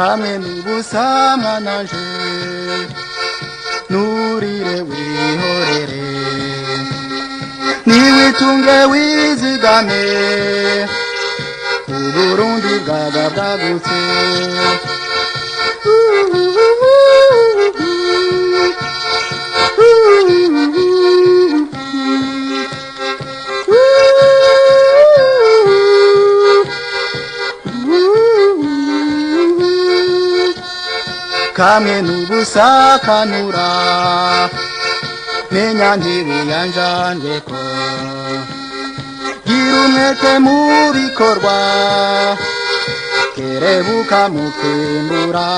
kamwe n'ubusama nanje nurire wihorere niwitunge wizigame uburundi bwaga bwagutse kamwe n'ubusakanura menya ntibiyanjanjeko gira umwete mu bikorwa kerebuka mu kwimbura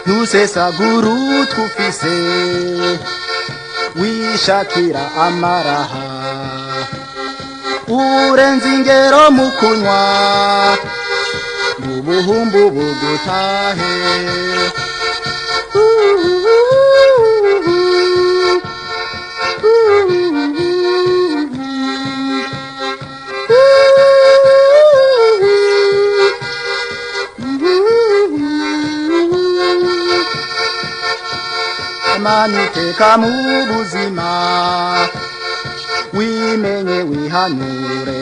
ntusesagura utwufise wishakira amaraha urenze ingero mu kunywa ubuhumbu bugutahe maniteka mu buzima wimenye wihanure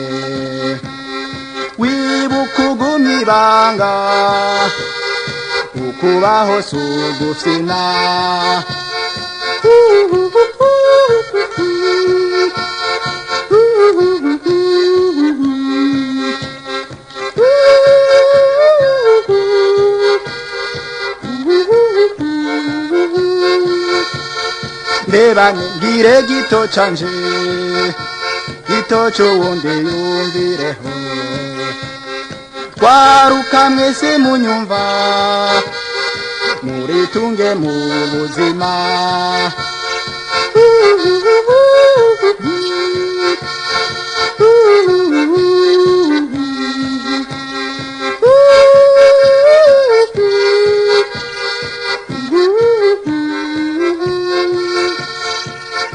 wibuka ugumya ibanga ukubaho sugufina mbebanye ngire gito canje gito c'uwundi yumvireho twaruka mwese munyumva muritunge mu buzima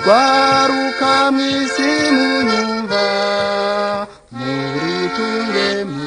twaruka mwese munyumva muritunge mu